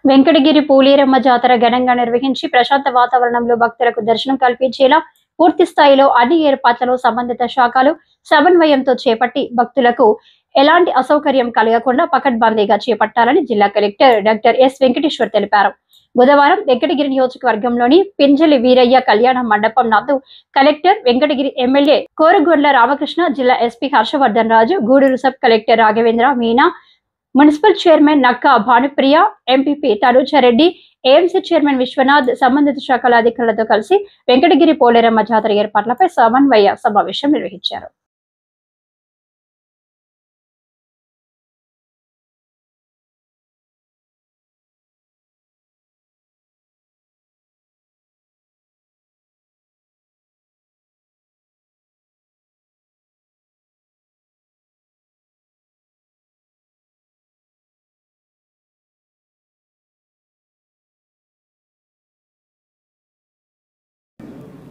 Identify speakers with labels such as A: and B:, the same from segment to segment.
A: వెంకటగిరి పోలేరమ్మ జాతర ఘనంగా నిర్వహించి ప్రశాంత వాతావరణంలో భక్తులకు దర్శనం కల్పించేలా పూర్తి స్థాయిలో అన్ని ఏర్పాట్లను సంబంధిత శాఖలు సమన్వయంతో చేపట్టి భక్తులకు ఎలాంటి అసౌకర్యం కలగకుండా పకడ్బందీగా చేపట్టాలని జిల్లా కలెక్టర్ డాక్టర్ ఎస్ వెంకటేశ్వర్ తెలిపారు. బుధవారం వెంకటగిరి నియోజకవర్గంలోని పింజలి వీరయ్య కళ్యాణ మండపం నందు కలెక్టర్, వెంకటగిరి ఎమ్మెల్యే కోరుగొండ్ల రామకృష్ణ, జిల్లా SP Harshavardhan Raju, Gudur sub collector Raghavendra Meena, municipal chairman Nakka Bhanupriya, MPP Tanuja Reddy, AMC chairman Vishwanath, సంబంధిత శాఖల అధికారులతో కలిసి వెంకటగిరి పోలేరమ్మ జాతర ఏర్పాట్లపై సమన్వయ సమావేశం నిర్వహించారు.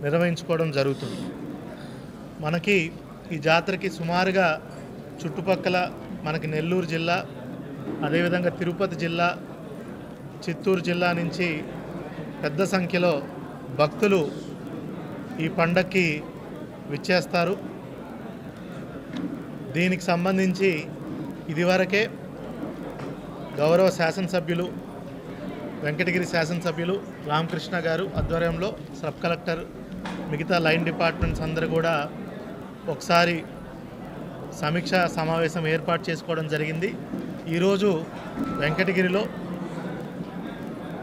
B: నిర్వహించుకోవడం జరుగుతుంది. మనకి ఈ జాతరకి సుమారుగా చుట్టుపక్కల మనకి నెల్లూరు జిల్లా, అదేవిధంగా తిరుపతి జిల్లా, చిత్తూరు జిల్లా నుంచి పెద్ద సంఖ్యలో భక్తులు ఈ పండక్కి విచ్చేస్తారు. దీనికి సంబంధించి ఇదివరకే గౌరవ శాసనసభ్యులు, వెంకటగిరి శాసనసభ్యులు రామకృష్ణ గారు ఆధ్వర్యంలో సబ్ కలెక్టర్, మిగతా లైన్ డిపార్ట్మెంట్స్ అందరూ కూడా ఒకసారి సమీక్షా సమావేశం ఏర్పాటు చేసుకోవడం జరిగింది. ఈరోజు వెంకటగిరిలో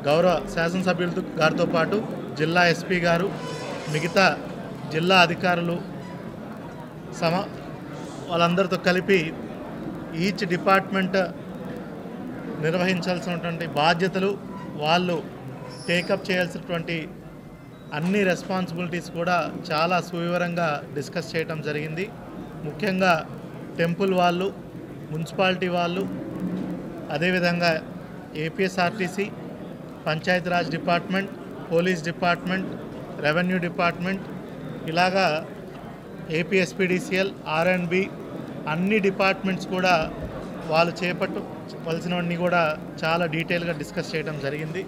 B: గౌరవ శాసనసభ్యుల గారితో పాటు జిల్లా ఎస్పీ గారు, మిగతా జిల్లా అధికారులు వాళ్ళందరితో కలిపి ఈచ్ డిపార్ట్మెంట్ నిర్వహించాల్సినటువంటి బాధ్యతలు, వాళ్ళు టేకప్ చేయాల్సినటువంటి అన్ని రెస్పాన్సిబిలిటీస్ కూడా చాలా సువివరంగా డిస్కస్ చేయడం జరిగింది. ముఖ్యంగా టెంపుల్ వాళ్ళు, మున్సిపాలిటీ వాళ్ళు, అదేవిధంగా APSRTC, Panchayati Raj department, police department, revenue department, ఇలాగా ఏపీఎస్పీడీసీఎల్, ఆర్ఎండ్బి అన్ని డిపార్ట్మెంట్స్ కూడా వాళ్ళు చేపట్టవలసినవన్నీ కూడా చాలా డీటెయిల్గా డిస్కస్ చేయడం జరిగింది.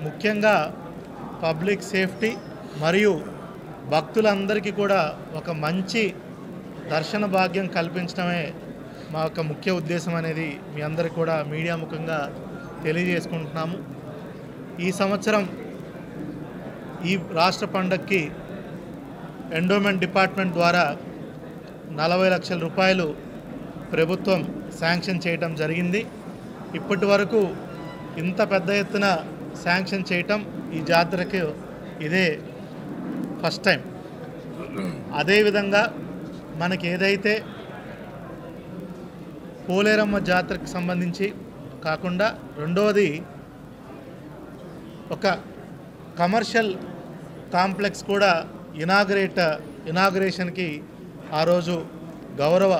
B: ముఖ్యంగా పబ్లిక్ సేఫ్టీ మరియు భక్తులందరికీ కూడా ఒక మంచి దర్శన భాగ్యం కల్పించడమే మా యొక్క ముఖ్య ఉద్దేశం అనేది మీ అందరికీ కూడా మీడియా ముఖంగా తెలియజేసుకుంటున్నాము. ఈ సంవత్సరం ఈ రాష్ట్ర పండగకి ఎండోమెంట్ డిపార్ట్మెంట్ ద్వారా 40 లక్షల రూపాయలు ప్రభుత్వం శాంక్షన్ చేయటం జరిగింది. ఇప్పటి వరకు ఇంత పెద్ద ఎత్తున శాంక్షన్ చేయటం ఈ జాతరకు ఇదే ఫస్ట్ టైం. అదేవిధంగా మనకి ఏదైతే పోలేరమ్మ జాతరకు సంబంధించి కాకుండా రెండవది ఒక కమర్షియల్ కాంప్లెక్స్ కూడా ఇనాగరేషన్కి ఆ రోజు గౌరవ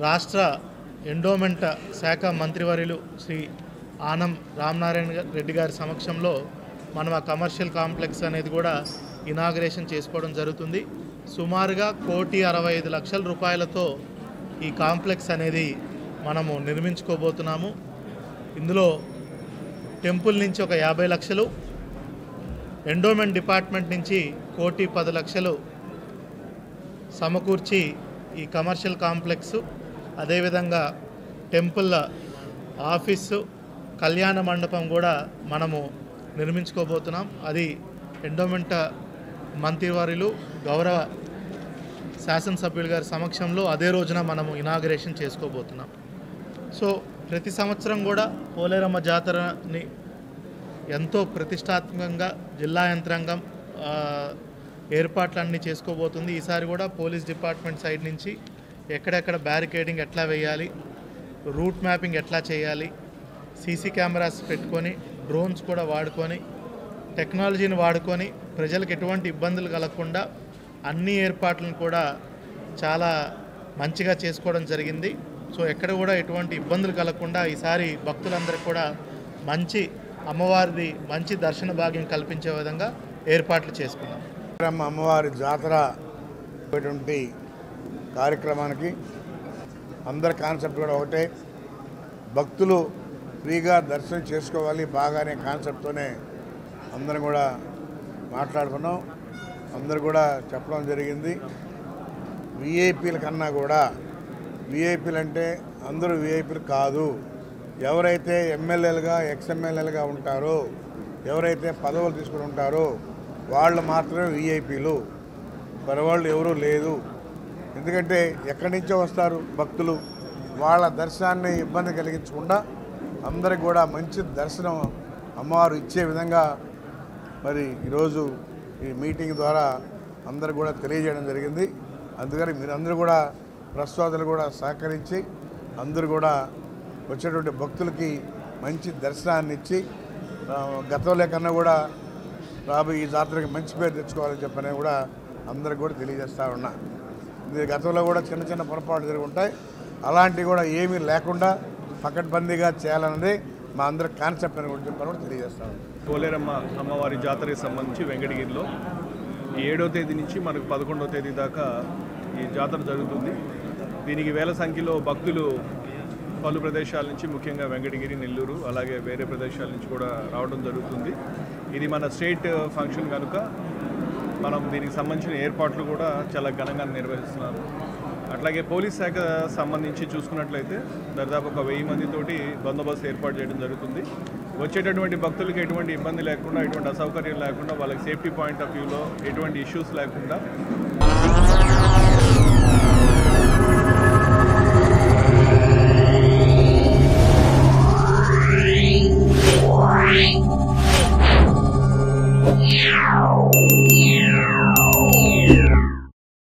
B: రాష్ట్ర ఎండోమెంట్ శాఖ మంత్రివర్యులు శ్రీ ఆనం రామనారాయణ రెడ్డి గారి సమక్షంలో మనం ఆ కమర్షియల్ కాంప్లెక్స్ అనేది కూడా ఇనాగరేషన్ చేసుకోవడం జరుగుతుంది. సుమారుగా 1,65,00,000 రూపాయలతో ఈ కాంప్లెక్స్ అనేది మనము నిర్మించుకోబోతున్నాము. ఇందులో టెంపుల్ నుంచి ఒక 50 లక్షలు, ఎండోమెంట్ డిపార్ట్మెంట్ నుంచి 1,10,00,000 సమకూర్చి ఈ కమర్షియల్ కాంప్లెక్స్, అదేవిధంగా టెంపుల్ ఆఫీసు, కళ్యాణ మండపం కూడా మనము నిర్మించుకోబోతున్నాం. అది ఎండోమెంట్ మంత్రివర్యులు గౌరవ శాసనసభ్యులు గారి సమక్షంలో అదే రోజున మనము ఇనాగరేషన్ చేసుకోబోతున్నాం. సో ప్రతి సంవత్సరం కూడా పోలేరమ్మ జాతరని ఎంతో ప్రతిష్టాత్మకంగా జిల్లా యంత్రాంగం ఏర్పాట్లన్నీ చేసుకోబోతుంది. ఈసారి కూడా పోలీస్ డిపార్ట్మెంట్ సైడ్ నుంచి ఎక్కడెక్కడ బ్యారికేడింగ్ ఎట్లా వేయాలి, రూట్ మ్యాపింగ్ ఎట్లా చేయాలి, సీసీ కెమెరాస్ పెట్టుకొని, డ్రోన్స్ కూడా వాడుకొని, టెక్నాలజీని వాడుకొని ప్రజలకు ఎటువంటి ఇబ్బందులు కలగకుండా అన్ని ఏర్పాట్లను కూడా చాలా మంచిగా చేసుకోవడం జరిగింది. సో ఎక్కడ కూడా ఎటువంటి ఇబ్బందులు కలగకుండా ఈసారి భక్తులందరికీ కూడా మంచి అమ్మవారిది మంచి దర్శన భాగ్యం కల్పించే విధంగా ఏర్పాట్లు చేసుకున్నాం.
C: అమ్మవారి జాతర కార్యక్రమానికి అందరి కాన్సెప్ట్ కూడా ఒకటే. భక్తులు ఫ్రీగా దర్శనం చేసుకోవాలి బాగా అనే కాన్సెప్ట్తోనే అందరం కూడా మాట్లాడుకున్నాం. అందరు కూడా చెప్పడం జరిగింది. విఐపీల కన్నా కూడా విఐపీలు అంటే అందరూ విఐపీలు కాదు. ఎవరైతే ఎమ్మెల్యేలుగా ఎక్స్ఎమ్మెల్యేలుగా ఉంటారో, ఎవరైతే పదవులు తీసుకుని ఉంటారో వాళ్ళు మాత్రమే విఐపీలు, మరవాళ్ళు ఎవరూ లేదు. ఎందుకంటే ఎక్కడి నుంచో వస్తారు భక్తులు, వాళ్ళ దర్శనాన్ని ఇబ్బంది కలిగించకుండా అందరికి కూడా మంచి దర్శనం అమ్మవారు ఇచ్చే విధంగా మరి ఈరోజు ఈ మీటింగ్ ద్వారా అందరు కూడా తెలియజేయడం జరిగింది. అందుకని మీరందరూ కూడా ప్రసాదాలు కూడా సహకరించి అందరూ కూడా వచ్చేటువంటి భక్తులకి మంచి దర్శనాన్ని ఇచ్చి గతంలో కన్నా కూడా రాబోయే ఈ జాతరకి మంచి పేరు తెచ్చుకోవాలని చెప్పని కూడా అందరికి కూడా తెలియజేస్తూ ఉన్నా. ఇది గతంలో కూడా చిన్న చిన్న పొరపాట్లు జరిగి ఉంటాయి, అలాంటివి కూడా ఏమీ లేకుండా పకడ్బందీగా చేయాలన్నది మా అందరి కాన్సెప్ట్ అని కూడా చెప్పని కూడా తెలియజేస్తాను.
D: పోలేరమ్మ అమ్మవారి జాతరకి సంబంధించి వెంకటగిరిలో 7వ తేదీ నుంచి మనకు 11వ తేదీ దాకా ఈ జాతర జరుగుతుంది. దీనికి వేల సంఖ్యలో భక్తులు పలు ప్రదేశాల నుంచి, ముఖ్యంగా వెంకటగిరి, నెల్లూరు, అలాగే వేరే ప్రదేశాల నుంచి కూడా రావడం జరుగుతుంది. ఇది మన స్టేట్ ఫంక్షన్ కనుక మనం దీనికి సంబంధించిన ఏర్పాట్లు కూడా చాలా ఘనంగా నిర్వహిస్తున్నారు. అట్లాగే పోలీస్ శాఖ సంబంధించి చూసుకున్నట్లయితే దాదాపు ఒక 1000 మందితోటి బందోబస్తు ఏర్పాటు చేయడం జరుగుతుంది. వచ్చేటటువంటి భక్తులకి ఎటువంటి ఇబ్బంది లేకుండా, ఎటువంటి అసౌకర్యం లేకుండా, వాళ్ళకి సేఫ్టీ పాయింట్ ఆఫ్ వ్యూలో ఎటువంటి ఇష్యూస్ లేకుండా